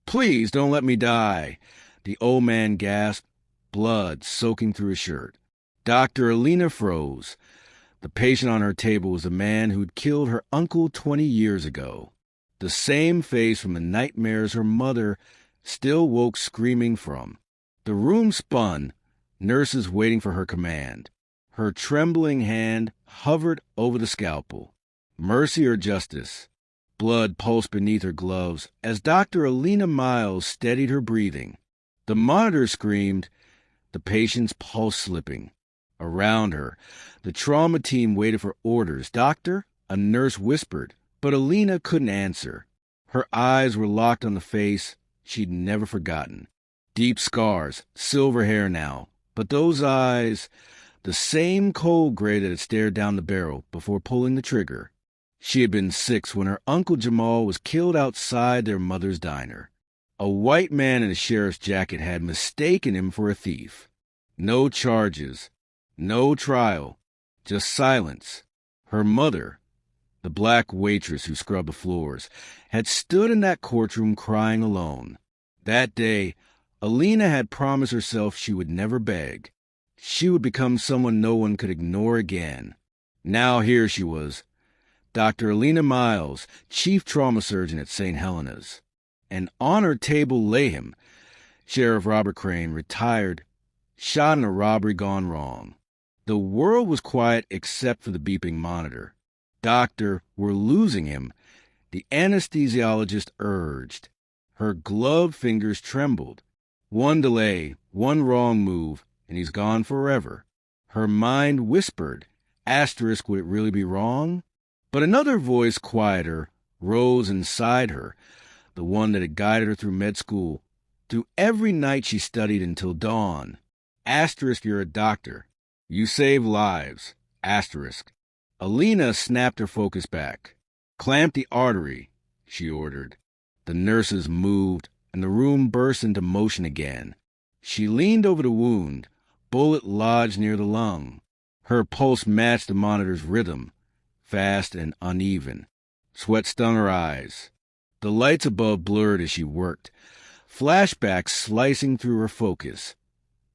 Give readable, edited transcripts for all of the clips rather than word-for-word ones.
Please don't let me die. The old man gasped, blood soaking through his shirt. Dr. Alina froze. The patient on her table was a man who'd killed her uncle 20 years ago. The same face from the nightmares her mother still woke screaming from. The room spun, nurses waiting for her command. Her trembling hand hovered over the scalpel. Mercy or justice? Blood pulsed beneath her gloves as Dr. Alina Miles steadied her breathing. The monitor screamed, the patient's pulse slipping. Around her, the trauma team waited for orders. Doctor, a nurse whispered, but Alina couldn't answer. Her eyes were locked on the face she'd never forgotten. Deep scars, silver hair now, but those eyes, the same cold gray that had stared down the barrel before pulling the trigger. She had been 6 when her Uncle Jamal was killed outside their mother's diner. A white man in a sheriff's jacket had mistaken him for a thief. No charges. No trial, just silence. Her mother, the black waitress who scrubbed the floors, had stood in that courtroom crying alone. That day, Alina had promised herself she would never beg. She would become someone no one could ignore again. Now here she was, Dr. Alina Miles, chief trauma surgeon at St. Helena's. And on her table lay him, Sheriff Robert Crane, retired, shot in a robbery gone wrong. The world was quiet except for the beeping monitor. Doctor, we're losing him, the anesthesiologist urged. Her gloved fingers trembled. One delay, one wrong move, and he's gone forever. Her mind whispered, asterisk, would it really be wrong? But another voice, quieter, rose inside her, the one that had guided her through med school, through every night she studied until dawn. Asterisk, you're a doctor. You save lives. Asterisk. Alina snapped her focus back. Clamp the artery, she ordered. The nurses moved, and the room burst into motion again. She leaned over the wound, bullet lodged near the lung. Her pulse matched the monitor's rhythm, fast and uneven. Sweat stung her eyes. The lights above blurred as she worked, flashbacks slicing through her focus.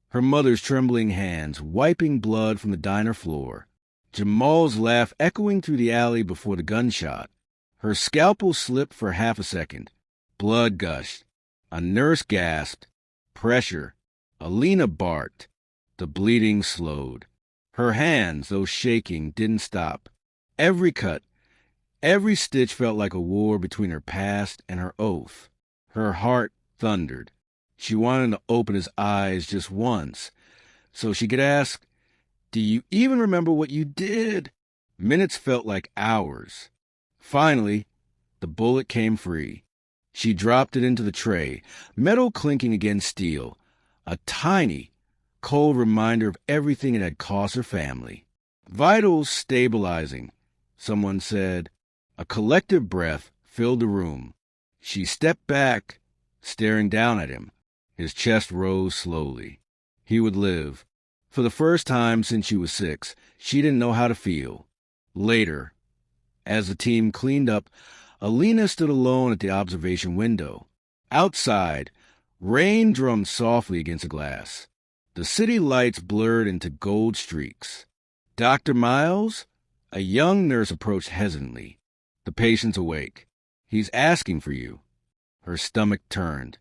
Her mother's trembling hands wiping blood from the diner floor. Jamal's laugh echoing through the alley before the gunshot. Her scalpel slipped for half a second. Blood gushed. A nurse gasped. Pressure. Alina barked. The bleeding slowed. Her hands, though shaking, didn't stop. Every cut, every stitch felt like a war between her past and her oath. Her heart thundered. She wanted to open his eyes just once, so she could ask, "Do you even remember what you did?" Minutes felt like hours. Finally, the bullet came free. She dropped it into the tray, metal clinking against steel, a tiny, cold reminder of everything it had cost her family. Vitals stabilizing, someone said. A collective breath filled the room. She stepped back, staring down at him. His chest rose slowly. He would live. For the first time since she was 6, she didn't know how to feel. Later, as the team cleaned up, Alina stood alone at the observation window. Outside, rain drummed softly against the glass. The city lights blurred into gold streaks. "Dr. Miles?" A young nurse approached hesitantly. "The patient's awake. He's asking for you." Her stomach turned.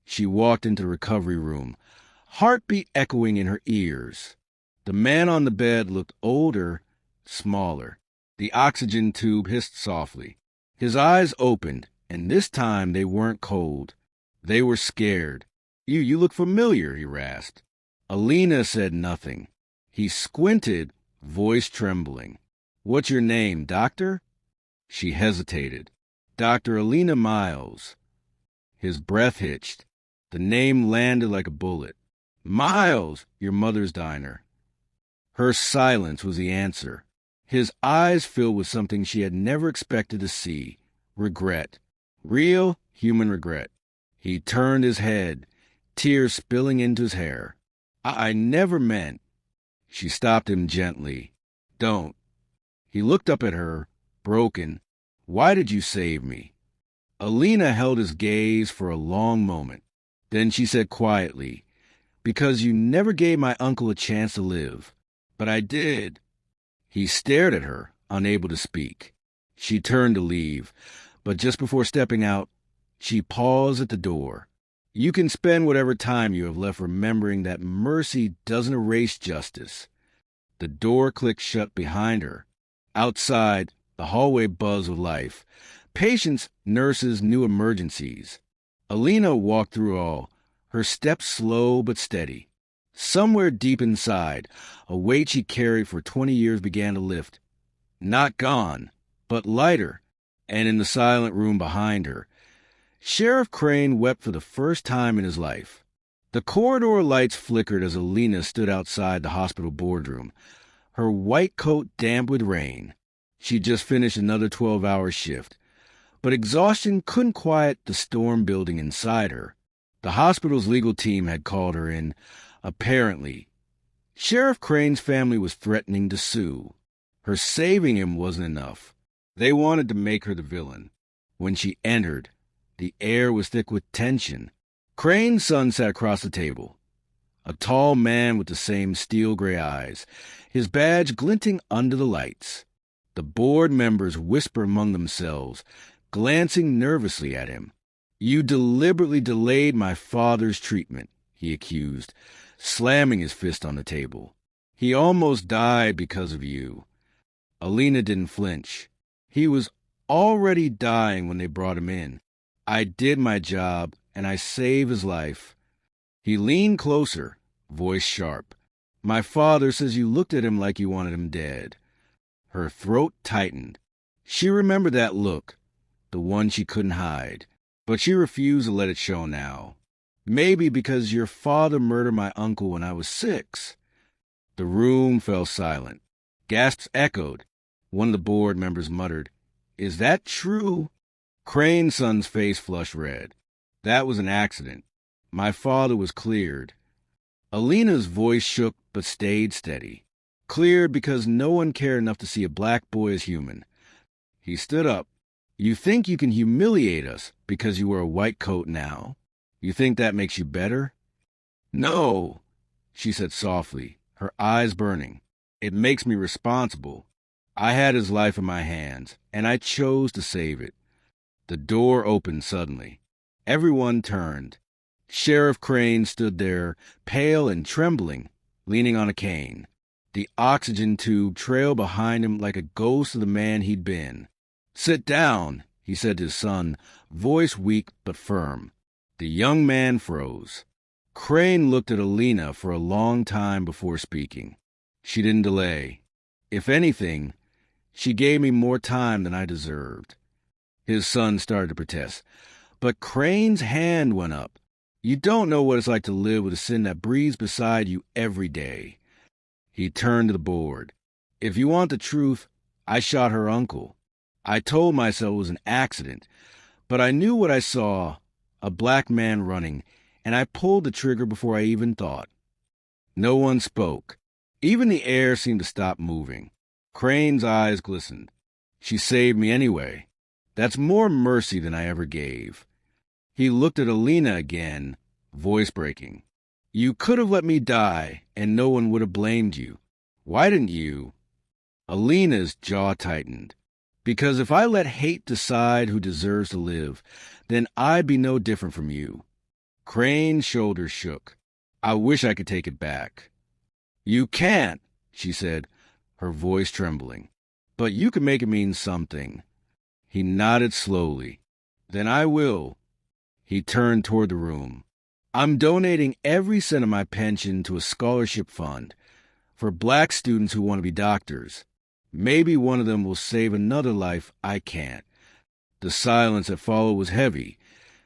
She walked into the recovery room, heartbeat echoing in her ears. The man on the bed looked older, smaller. The oxygen tube hissed softly. His eyes opened, and this time they weren't cold. They were scared. You look familiar," he rasped. Alina said nothing. He squinted, voice trembling. "What's your name, doctor?" She hesitated. "Dr. Alina Miles." His breath hitched. The name landed like a bullet. "Miles, your mother's diner." Her silence was the answer. His eyes filled with something she had never expected to see. Regret. Real human regret. He turned his head, tears spilling into his hair. I never meant." She stopped him gently. "Don't." He looked up at her, broken. "Why did you save me?" Alina held his gaze for a long moment. Then she said quietly, "Because you never gave my uncle a chance to live." "But I did." He stared at her, unable to speak. She turned to leave, but just before stepping out, she paused at the door. "You can spend whatever time you have left remembering that mercy doesn't erase justice." The door clicked shut behind her. Outside, the hallway buzzed with life. Patients, nurses, new emergencies. Alina walked through all, her steps slow but steady. Somewhere deep inside, a weight she carried for 20 years began to lift. Not gone, but lighter, and in the silent room behind her, Sheriff Crane wept for the first time in his life. The corridor lights flickered as Alina stood outside the hospital boardroom, her white coat damp with rain. She'd just finished another 12-hour shift, but exhaustion couldn't quiet the storm building inside her. The hospital's legal team had called her in. Apparently, Sheriff Crane's family was threatening to sue. Her saving him wasn't enough. They wanted to make her the villain. When she entered, the air was thick with tension. Crane's son sat across the table, a tall man with the same steel-gray eyes, his badge glinting under the lights. The board members whispered among themselves, glancing nervously at him. "You deliberately delayed my father's treatment," he accused, slamming his fist on the table. "He almost died because of you." Alina didn't flinch. "He was already dying when they brought him in. I did my job, and I saved his life." He leaned closer, voice sharp. "My father says you looked at him like you wanted him dead." Her throat tightened. She remembered that look, the one she couldn't hide, but she refused to let it show now. "Maybe because your father murdered my uncle when I was 6. The room fell silent. Gasps echoed. One of the board members muttered, "Is that true?" Crane's son's face flushed red. "That was an accident. My father was cleared." Alina's voice shook but stayed steady. "Cleared because no one cared enough to see a black boy as human." He stood up. "You think you can humiliate us because you wear a white coat now? You think that makes you better?" "No," she said softly, her eyes burning. "It makes me responsible. I had his life in my hands, and I chose to save it." The door opened suddenly. Everyone turned. Sheriff Crane stood there, pale and trembling, leaning on a cane. The oxygen tube trailed behind him like a ghost of the man he'd been. "Sit down," he said to his son, voice weak but firm. The young man froze. Crane looked at Alina for a long time before speaking. She didn't delay. "If anything, she gave me more time than I deserved." His son started to protest, but Crane's hand went up. "You don't know what it's like to live with a sin that breathes beside you every day." He turned to the board. "If you want the truth, I shot her uncle. I told myself it was an accident, but I knew what I saw, a black man running, and I pulled the trigger before I even thought." No one spoke. Even the air seemed to stop moving. Crane's eyes glistened. "She saved me anyway. That's more mercy than I ever gave." He looked at Alina again, voice breaking. "You could have let me die, and no one would have blamed you. Why didn't you?" Alina's jaw tightened. "Because if I let hate decide who deserves to live, then I'd be no different from you." Crane's shoulders shook. "I wish I could take it back." "You can't," she said, her voice trembling. "But you can make it mean something." He nodded slowly. "Then I will." He turned toward the room. "I'm donating every cent of my pension to a scholarship fund for black students who want to be doctors. Maybe one of them will save another life I can't." The silence that followed was heavy,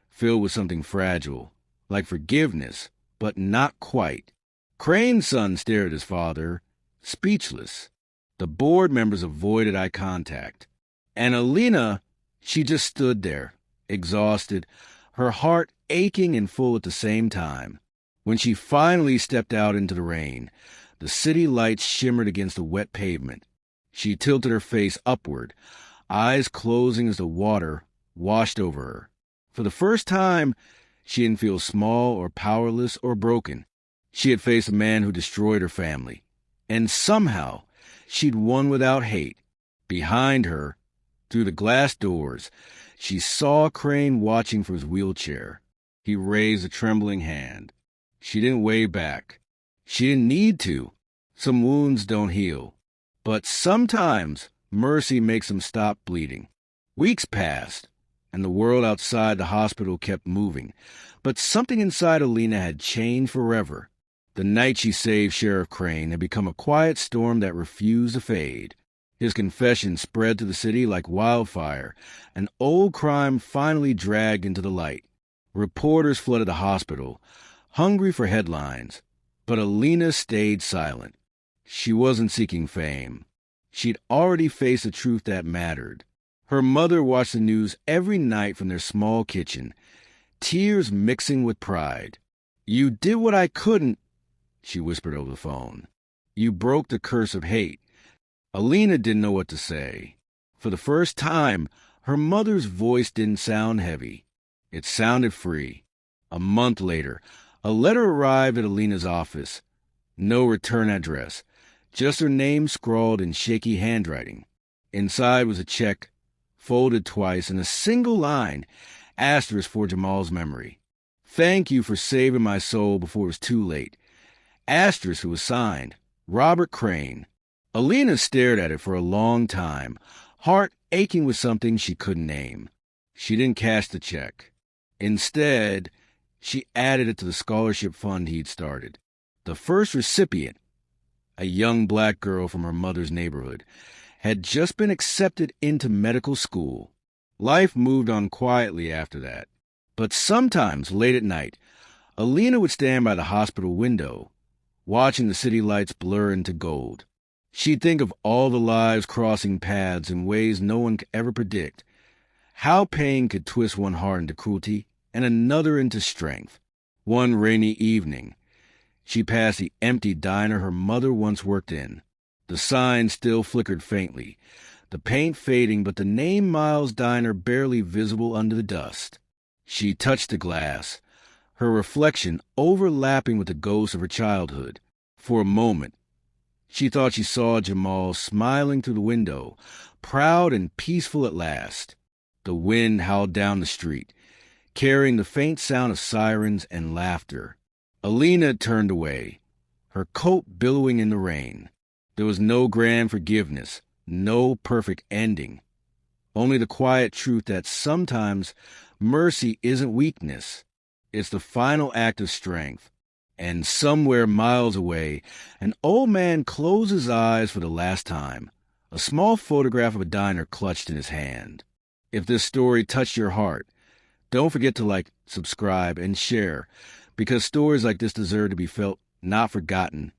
filled with something fragile, like forgiveness, but not quite. Crane's son stared at his father, speechless. The board members avoided eye contact. And Alina, she just stood there, exhausted, her heart aching and full at the same time. When she finally stepped out into the rain, the city lights shimmered against the wet pavement. She tilted her face upward, eyes closing as the water washed over her. For the first time, she didn't feel small or powerless or broken. She had faced a man who destroyed her family. And somehow, she'd won without hate. Behind her, through the glass doors, she saw Crane watching from his wheelchair. He raised a trembling hand. She didn't wave back. She didn't need to. Some wounds don't heal. But sometimes mercy makes them stop bleeding. Weeks passed, and the world outside the hospital kept moving. But something inside Alina had changed forever. The night she saved Sheriff Crane had become a quiet storm that refused to fade. His confession spread to the city like wildfire. An old crime finally dragged into the light. Reporters flooded the hospital, hungry for headlines. But Alina stayed silent. She wasn't seeking fame. She'd already faced a truth that mattered. Her mother watched the news every night from their small kitchen, tears mixing with pride. "You did what I couldn't," she whispered over the phone. "You broke the curse of hate." Alina didn't know what to say. For the first time, her mother's voice didn't sound heavy. It sounded free. A month later, a letter arrived at Alina's office. No return address, just her name scrawled in shaky handwriting. Inside was a check, folded twice, and a single line, asterisk for Jamal's memory. "Thank you for saving my soul before it was too late." Asterisk was signed, Robert Crane. Alina stared at it for a long time, heart aching with something she couldn't name. She didn't cash the check. Instead, she added it to the scholarship fund he'd started. The first recipient, a young black girl from her mother's neighborhood, had just been accepted into medical school. Life moved on quietly after that. But sometimes, late at night, Alina would stand by the hospital window, watching the city lights blur into gold. She'd think of all the lives crossing paths in ways no one could ever predict. How pain could twist one heart into cruelty and another into strength. One rainy evening, she passed the empty diner her mother once worked in. The sign still flickered faintly, the paint fading, but the name Miles Diner barely visible under the dust. She touched the glass, her reflection overlapping with the ghost of her childhood. For a moment, she thought she saw Jamal smiling through the window, proud and peaceful at last. The wind howled down the street, carrying the faint sound of sirens and laughter. Alina turned away, her coat billowing in the rain. There was no grand forgiveness, no perfect ending. Only the quiet truth that sometimes mercy isn't weakness. It's the final act of strength. And somewhere miles away, an old man closed his eyes for the last time, a small photograph of a diner clutched in his hand. If this story touched your heart, don't forget to like, subscribe, and share, because stories like this deserve to be felt, not forgotten,